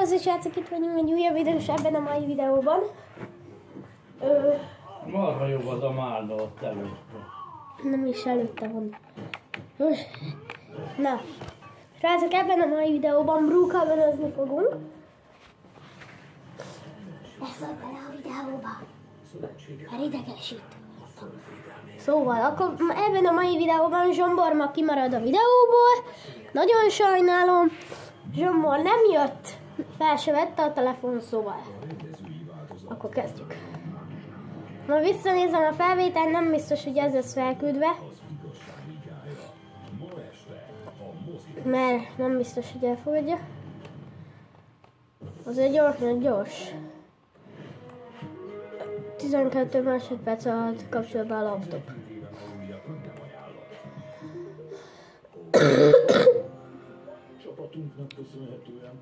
Sziasztok srácok, itt vagyunk egy újabb videós ebben a mai videóban. Marha jó az a málna ott előtte. Nem is előtte van. Na, srácok, ebben a mai videóban brúkabelezni fogunk. Ne szólj bele a videóba, mert idegesít. Szóval, akkor ebben a mai videóban Zsombor ma kimarad a videóból. Nagyon sajnálom. Zsombor nem jött, fel se vette a telefon, szóval. Akkor kezdjük. Ma visszanézem a felvételt, nem biztos, hogy ez lesz felküldve. Mert nem biztos, hogy elfogadja. Azért gyors. 12 másodperc alatt kapcsol be a laptop. Csapatunknak köszönhetően